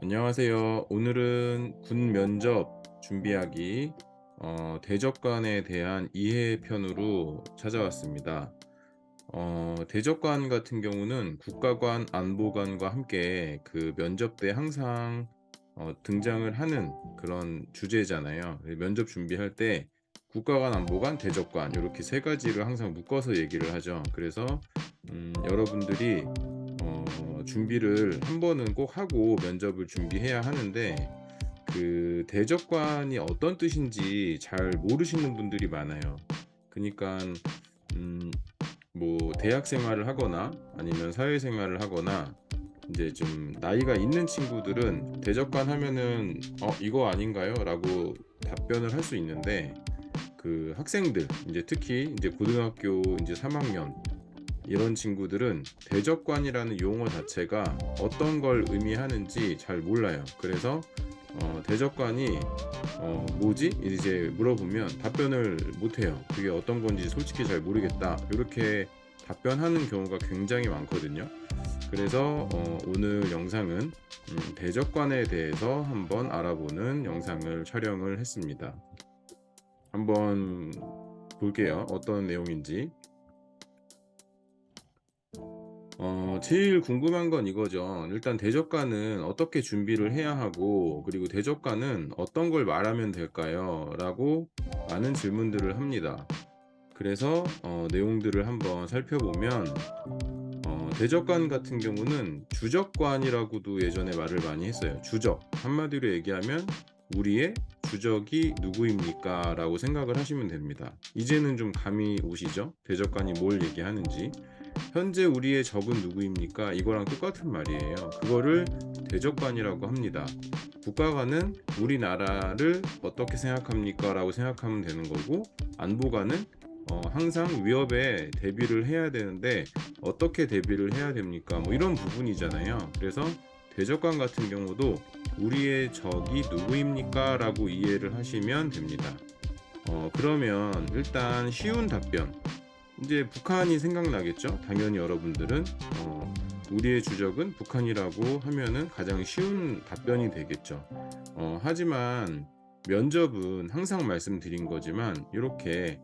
안녕하세요. 오늘은 군 면접 준비하기 대적관에 대한 이해 편으로 찾아왔습니다. 대적관 같은 경우는 국가관, 안보관과 함께 그 면접 때 항상 등장을 하는 그런 주제잖아요. 면접 준비할 때 국가관, 안보관, 대적관 이렇게 세 가지를 항상 묶어서 얘기를 하죠. 그래서 여러분들이 준비를 한 번은 꼭 하고 면접을 준비해야 하는데 그 대적관이 어떤 뜻인지 잘 모르시는 분들이 많아요. 그니깐 음 뭐 대학 생활을 하거나 아니면 사회생활을 하거나 인제 좀 나이가 있는 친구들은 대적관 하면은 이거 아닌가요?"라고 답변을 할 수 있는데 그 학생들 인제 특히 인제 고등학교 인제 3 학년 이런 친구들은 대적관이라는 용어 자체가 어떤 걸 의미하는지 잘 몰라요. 그래서 대적관이 "뭐지?" 이제 물어보면 답변을 못 해요. "그게 어떤 건지 솔직히 잘 모르겠다." 요렇게 답변하는 경우가 굉장히 많거든요. 그래서 오늘 영상은 대적관에 대해서 한번 알아보는 영상을 촬영을 했습니다. 한번 볼게요. 어떤 내용인지. 제일 궁금한 건 이거죠. 일단 대적가는 어떻게 준비를 해야 하고 그리고 대적가는 어떤 걸 말하면 될까요? 라고 많은 질문들을 합니다. 그래서 내용들을 한번 살펴보면 대적관 같은 경우는 주적관이라고도 예전에 말을 많이 했어요. 주적. 한마디로 얘기하면 "우리의 주적이 누구입니까?" 라고 생각을 하시면 됩니다. 이제는 좀 감이 오시죠? 대적관이 뭘 얘기하는지. "현재 우리의 적은 누구입니까?" 이거랑 똑같은 말이에요. 그거를 대적관이라고 합니다. 국가관은 "우리나라를 어떻게 생각합니까?" 라고 생각하면 되는 거고, 안보관은 항상 위협에 대비를 해야 되는데 어떻게 대비를 해야 됩니까? 뭐 이런 부분이잖아요. 그래서 대적관 같은 경우도 "우리의 적이 누구입니까?" 라고 이해를 하시면 됩니다. 그러면 일단 쉬운 답변. 인제 북한이 생각나겠죠? 당연히 여러분들은 우리의 주적은 북한이라고 하면은 가장 쉬운 답변이 되겠죠. 하지만 면접은 항상 말씀드린 거지만 요렇게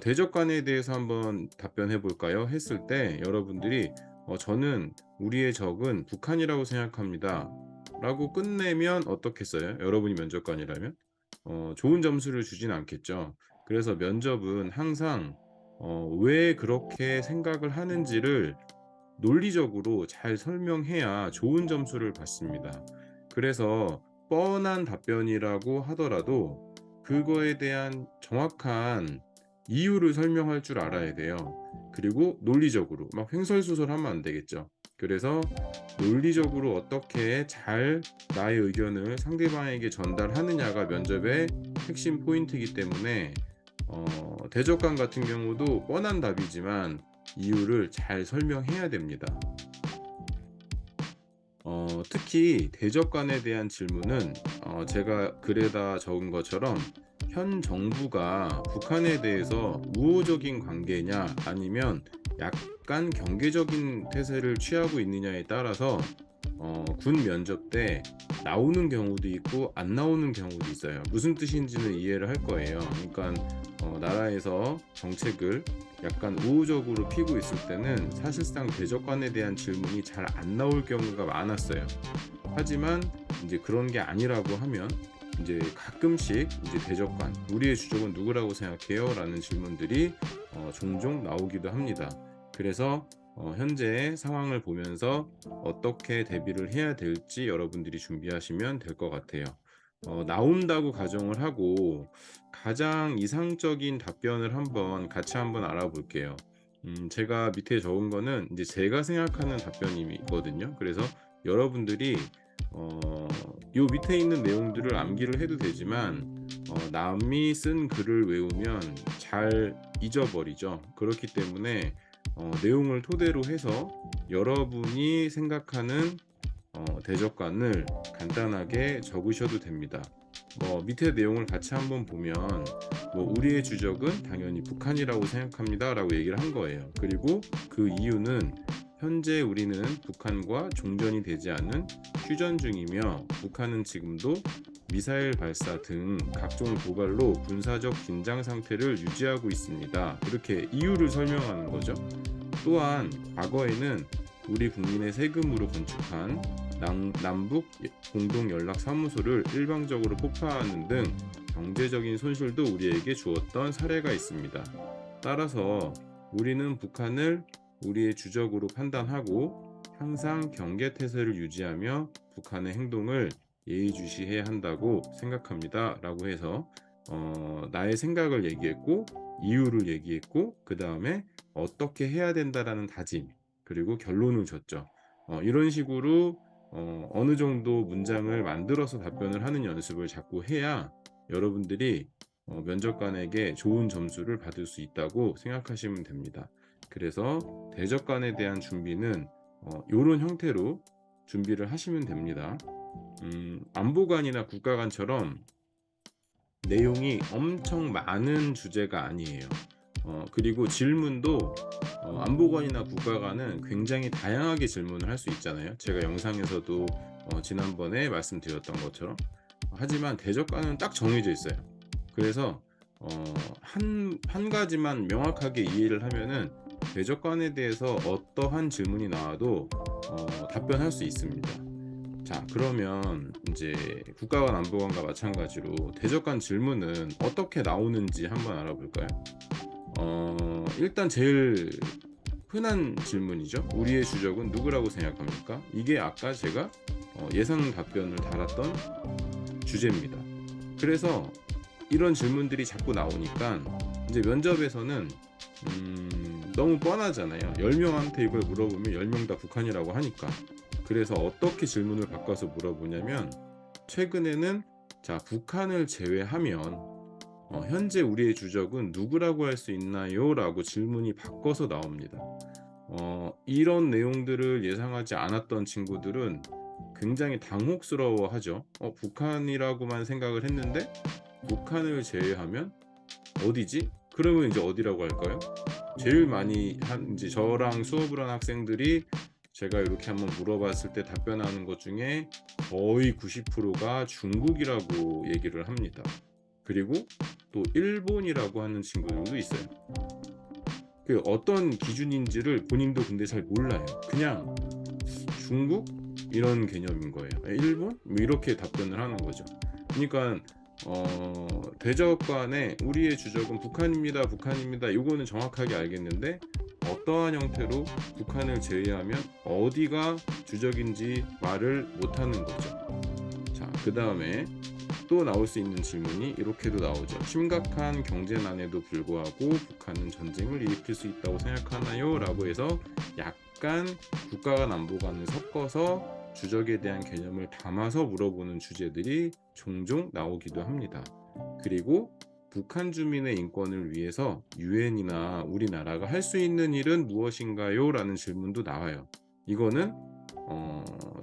"대적관에 대해서 한번 답변해 볼까요?" 했을 때 여러분들이 "저는 우리의 적은 북한이라고 생각합니다." 라고 끝내면 어떻겠어요? 여러분이 면접관이라면? 좋은 점수를 주진 않겠죠. 그래서 면접은 항상 왜 그렇게 생각을 하는지를 논리적으로 잘 설명해야 좋은 점수를 받습니다. 그래서 뻔한 답변이라고 하더라도 그거에 대한 정확한 이유를 설명할 줄 알아야 돼요. 그리고 논리적으로 막 횡설수설하면 안 되겠죠. 그래서 논리적으로 어떻게 잘 나의 의견을 상대방에게 전달하느냐가 면접의 핵심 포인트이기 때문에 대적관 같은 경우도 뻔한 답이지만 이유를 잘 설명해야 됩니다. 특히 대적관에 대한 질문은 제가 글에다 적은 것처럼 현 정부가 북한에 대해서 우호적인 관계냐 아니면 약간 경계적인 태세를 취하고 있느냐에 따라서 군 면접 때 나오는 경우도 있고 안 나오는 경우도 있어요. 무슨 뜻인지는 이해를 할 거예요. 그러니까 나라에서 정책을 약간 우호적으로 피고 있을 때는 사실상 대적관에 대한 질문이 잘 안 나올 경우가 많았어요. 하지만 인제 그런 게 아니라고 하면 인제 가끔씩 인제 대적관 "우리의 주적은 누구라고 생각해요?" 라는 질문들이 종종 나오기도 합니다. 그래서 현재의 상황을 보면서 어떻게 대비를 해야 될지 여러분들이 준비하시면 될 것 같아요. 나온다고 가정을 하고 가장 이상적인 답변을 같이 한번 알아볼게요. 제가 밑에 적은 거는 인제 제가 생각하는 답변이거든요. 그래서 여러분들이 어 요 밑에 있는 내용들을 암기를 해도 되지만 남이 쓴 글을 외우면 잘 잊어버리죠. 그렇기 때문에 내용을 토대로 해서 여러분이 생각하는 대적관을 간단하게 적으셔도 됩니다. 밑에 내용을 같이 한번 보면 "우리의 주적은 당연히 북한이라고 생각합니다."라고 얘기를 한 거예요. 그리고 그 이유는 현재 우리는 북한과 종전이 되지 않은 휴전 중이며 북한은 지금도 미사일 발사 등 각종 도발로 군사적 긴장 상태를 유지하고 있습니다. 이렇게 이유를 설명하는 거죠. 또한 과거에는 우리 국민의 세금으로 건축한 남북 공동연락사무소를 일방적으로 폭파하는 등 경제적인 손실도 우리에게 주었던 사례가 있습니다. 따라서 우리는 북한을 우리의 주적으로 판단하고 항상 경계태세를 유지하며 북한의 행동을 예의주시해야 한다고 생각합니다. 라고 해서 나의 생각을 얘기했고 이유를 얘기했고 그 다음에 어떻게 해야 된다라는 다짐 그리고 결론을 줬죠. 이런 식으로 어느 정도 문장을 만들어서 답변을 하는 연습을 자꾸 해야 여러분들이 면접관에게 좋은 점수를 받을 수 있다고 생각하시면 됩니다. 그래서 대적관에 대한 준비는 이런 형태로 준비를 하시면 됩니다. 안보관이나 국가관처럼 내용이 엄청 많은 주제가 아니에요. 그리고 질문도 안보관이나 국가관은 굉장히 다양하게 질문을 할 수 있잖아요. 제가 영상에서도 지난번에 말씀드렸던 것처럼. 하지만 대적관은 딱 정해져 있어요. 그래서 한 가지만 명확하게 이해를 하면은 대적관에 대해서 어떠한 질문이 나와도 답변할 수 있습니다. 자, 그러면 이제 국가관 안보관과 마찬가지로 대적관 질문은 어떻게 나오는지 한번 알아볼까요? 일단 제일 흔한 질문이죠. 우리의 주적은 누구라고 생각합니까? 이게 아까 제가 예상 답변을 달았던 주제입니다. 그래서 이런 질문들이 자꾸 나오니까 이제 면접에서는 너무 뻔하잖아요. 10명한테 이걸 물어보면 10명 다 북한이라고 하니까. 그래서 어떻게 질문을 바꿔서 물어보냐면 최근에는 자, 북한을 제외하면 현재 우리의 주적은 누구라고 할 수 있나요? 라고 질문이 바꿔서 나옵니다. 이런 내용들을 예상하지 않았던 친구들은 굉장히 당혹스러워하죠. 북한이라고만 생각을 했는데 북한을 제외하면 어디지? 그러면 이제 어디라고 할까요? 제일 많이 이제 저랑 수업을 한 학생들이 제가 이렇게 한번 물어봤을 때 답변하는 것 중에 거의 90%가 중국이라고 얘기를 합니다. 그리고 또 일본이라고 하는 친구들도 있어요. 그 어떤 기준인지를 본인도 근데 잘 몰라요. 그냥 중국 이런 개념인 거예요. 일본 뭐 이렇게 답변을 하는 거죠. 그러니까 대적관에 우리의 주적은 북한입니다. 북한입니다. 이거는 정확하게 알겠는데 어떠한 형태로 북한을 제외하면 어디가 주적인지 말을 못하는 거죠. 자, 그 다음에 또 나올 수 있는 질문이 이렇게도 나오죠. 심각한 경제난에도 불구하고 북한은 전쟁을 일으킬 수 있다고 생각하나요? 라고 해서 약간 국가간 안보관을 섞어서 주적에 대한 개념을 담아서 물어보는 주제들이 종종 나오기도 합니다. 그리고 북한 주민의 인권을 위해서 유엔이나 우리나라가 할 수 있는 일은 무엇인가요? 라는 질문도 나와요. 이거는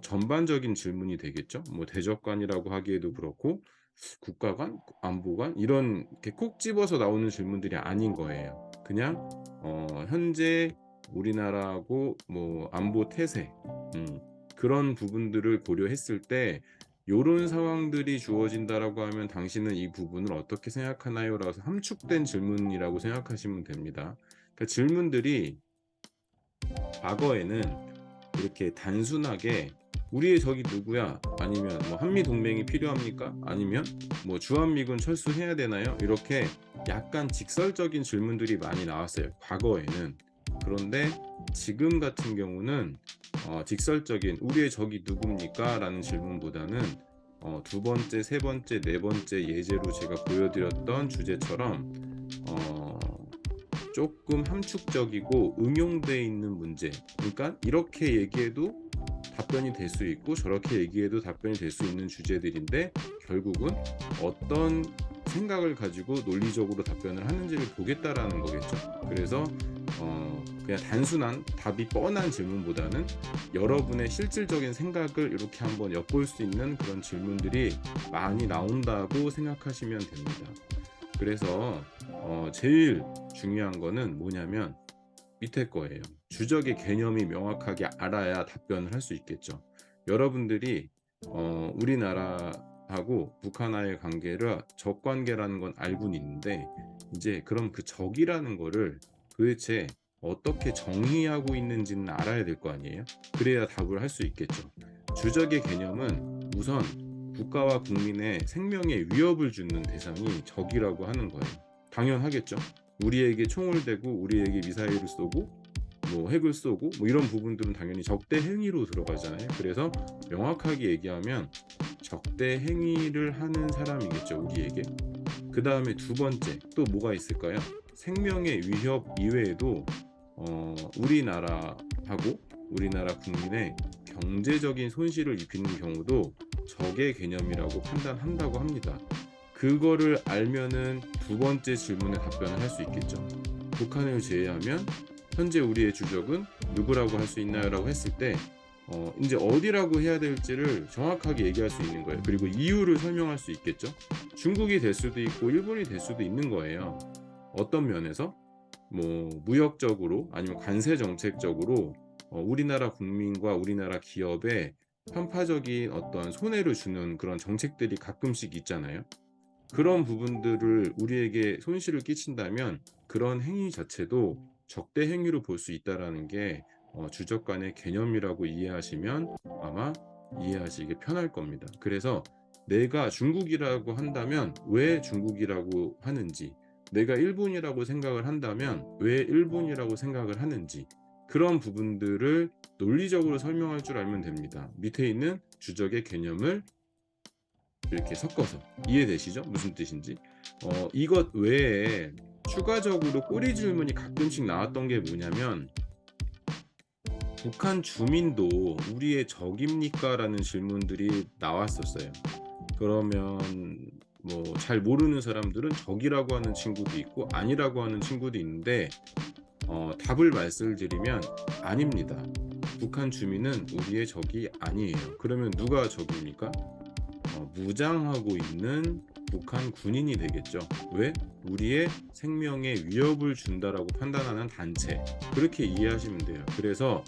전반적인 질문이 되겠죠. 뭐 대적관이라고 하기에도 그렇고 국가관, 안보관 이런 이렇게 콕 집어서 나오는 질문들이 아닌 거예요. 그냥 현재 우리나라하고 뭐 안보 태세 그런 부분들을 고려했을 때 요런 상황들이 주어진다라고 하면 당신은 이 부분을 어떻게 생각하나요? 라서 함축된 질문이라고 생각하시면 됩니다. 그러니까 질문들이 과거에는 이렇게 단순하게 우리의 적이 누구야? 아니면 뭐 한미 동맹이 필요합니까? 아니면 뭐 주한미군 철수해야 되나요? 이렇게 약간 직설적인 질문들이 많이 나왔어요. 과거에는. 그런데 지금 같은 경우는 직설적인 우리의 적이 누굽니까? 라는 질문보다는 두 번째, 세 번째, 네 번째 예제로 제가 보여드렸던 주제처럼 조금 함축적이고 응용되어 있는 문제. 그러니까 이렇게 얘기해도 답변이 될 수 있고 저렇게 얘기해도 답변이 될 수 있는 주제들인데 결국은 어떤 생각을 가지고 논리적으로 답변을 하는지를 보겠다라는 거겠죠. 그래서 그냥 단순한 답이 뻔한 질문보다는 여러분의 실질적인 생각을 이렇게 한번 엿볼 수 있는 그런 질문들이 많이 나온다고 생각하시면 됩니다. 그래서 제일 중요한 거는 뭐냐면 밑에 거예요. 주적의 개념이 명확하게 알아야 답변을 할 수 있겠죠. 여러분들이 우리나라하고 북한과의 관계를 적 관계라는 건 알고는 있는데, 이제 그럼 그 적이라는 거를 도대체 어떻게 정의하고 있는지는 알아야 될 거 아니에요? 그래야 답을 할 수 있겠죠. 주적의 개념은 우선 국가와 국민의 생명에 위협을 주는 대상이 적이라고 하는 거예요. 당연하겠죠. 우리에게 총을 대고 우리에게 미사일을 쏘고 뭐 핵을 쏘고 뭐 이런 부분들은 당연히 적대 행위로 들어가잖아요. 그래서 명확하게 얘기하면 적대 행위를 하는 사람이겠죠, 우리에게. 그다음에 두 번째 또 뭐가 있을까요? 생명의 위협 이외에도 우리나라하고 우리나라 국민의 경제적인 손실을 입히는 경우도 적의 개념이라고 판단한다고 합니다. 그거를 알면은 두 번째 질문에 답변을 할 수 있겠죠. 북한을 제외하면 현재 우리의 주적은 누구라고 할 수 있나요? 라고 했을 때 인제 어디라고 해야 될지를 정확하게 얘기할 수 있는 거예요. 그리고 이유를 설명할 수 있겠죠. 중국이 될 수도 있고 일본이 될 수도 있는 거예요. 어떤 면에서 뭐 무역적으로 아니면 관세 정책적으로 우리나라 국민과 우리나라 기업에 편파적인 어떤 손해를 주는 그런 정책들이 가끔씩 있잖아요. 그런 부분들을 우리에게 손실을 끼친다면 그런 행위 자체도 적대 행위로 볼 수 있다라는 게 주적 간의 개념이라고 이해하시면 아마 이해하시기 편할 겁니다. 그래서 내가 중국이라고 한다면 왜 중국이라고 하는지, 내가 일본이라고 생각을 한다면 왜 일본이라고 생각을 하는지, 그런 부분들을 논리적으로 설명할 줄 알면 됩니다. 밑에 있는 주적의 개념을 이렇게 섞어서. 이해되시죠? 무슨 뜻인지. 이것 외에 추가적으로 꼬리 질문이 가끔씩 나왔던 게 뭐냐면 "북한 주민도 우리의 적입니까?" 라는 질문들이 나왔었어요. 그러면 뭐 잘 모르는 사람들은 적이라고 하는 친구도 있고 아니라고 하는 친구도 있는데, 답을 말씀드리면 아닙니다. 북한 주민은 우리의 적이 아니에요. 그러면 누가 적입니까? 무장하고 있는 북한 군인이 되겠죠. 왜? 우리의 생명에 위협을 준다라고 판단하는 단체. 그렇게 이해하시면 돼요. 그래서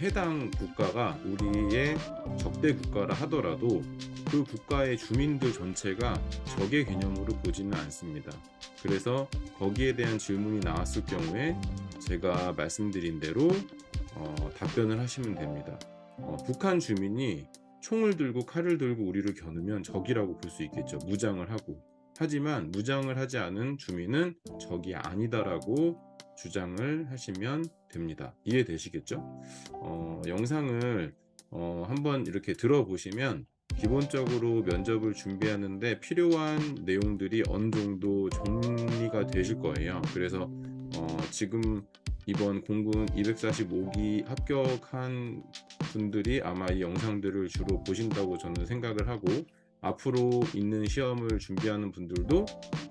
해당 국가가 우리의 적대 국가라 하더라도 그 국가의 주민들 전체가 적의 개념으로 보지는 않습니다. 그래서 거기에 대한 질문이 나왔을 경우에 제가 말씀드린 대로 답변을 하시면 됩니다. 북한 주민이 총을 들고 칼을 들고 우리를 겨누면 적이라고 볼 수 있겠죠. 무장을 하고. 하지만 무장을 하지 않은 주민은 적이 아니다라고 주장을 하시면 됩니다. 이해되시겠죠? 영상을 한번 이렇게 들어보시면 기본적으로 면접을 준비하는데 필요한 내용들이 어느 정도 정리가 되실 거예요. 그래서 지금 이번 공군 245기 합격한 분들이 아마 이 영상들을 주로 보신다고 저는 생각을 하고, 앞으로 있는 시험을 준비하는 분들도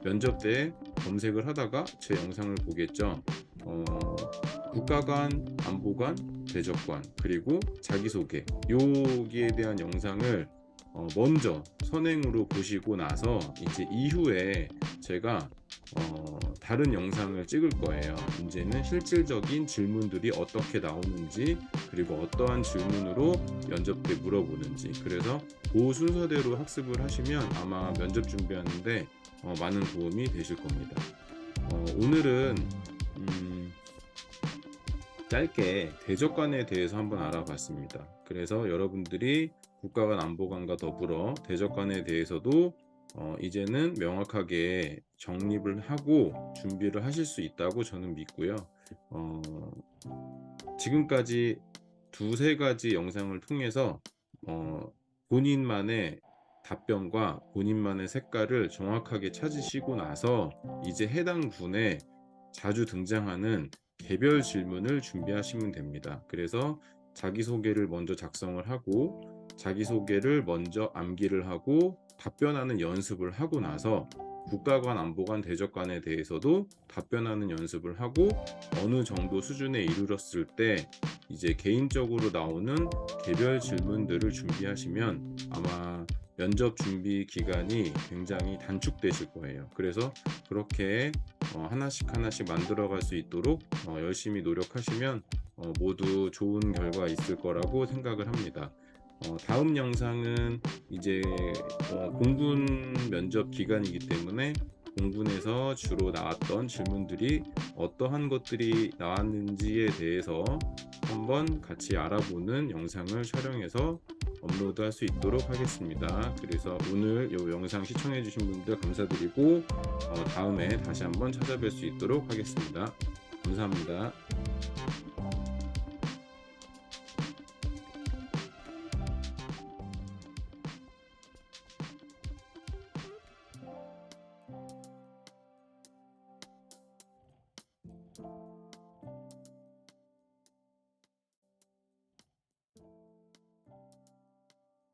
면접 때 검색을 하다가 제 영상을 보겠죠. 국가관, 안보관, 대적관, 그리고 자기소개, 여기에 대한 영상을 먼저 선행으로 보시고 나서 이제 이후에 제가 다른 영상을 찍을 거예요. 이제는 실질적인 질문들이 어떻게 나오는지, 그리고 어떠한 질문으로 면접 때 물어보는지, 그래서 그 순서대로 학습을 하시면 아마 면접 준비하는데 많은 도움이 되실 겁니다. 오늘은 짧게 대적관에 대해서 한번 알아봤습니다. 그래서 여러분들이 국가관 안보관과 더불어 대적관에 대해서도 이제는 명확하게 정립을 하고 준비를 하실 수 있다고 저는 믿고요. 지금까지 두세 가지 영상을 통해서 본인만의 답변과 본인만의 색깔을 정확하게 찾으시고 나서 이제 해당 군에 자주 등장하는 개별 질문을 준비하시면 됩니다. 그래서 자기소개를 먼저 작성을 하고 자기소개를 먼저 암기를 하고 답변하는 연습을 하고 나서 국가관, 안보관, 대적관에 대해서도 답변하는 연습을 하고 어느 정도 수준에 이르렀을 때 이제 개인적으로 나오는 개별 질문들을 준비하시면 아마 면접 준비 기간이 굉장히 단축되실 거예요. 그래서 그렇게 하나씩 하나씩 만들어 갈 수 있도록 열심히 노력하시면 모두 좋은 결과 있을 거라고 생각을 합니다. 다음 영상은 이제 공군 면접 기간이기 때문에 공군에서 주로 나왔던 질문들이 어떠한 것들이 나왔는지에 대해서 한번 같이 알아보는 영상을 촬영해서 업로드할 수 있도록 하겠습니다. 그래서 오늘 이 영상 시청해 주신 분들 감사드리고 다음에 다시 한번 찾아뵐 수 있도록 하겠습니다. 감사합니다.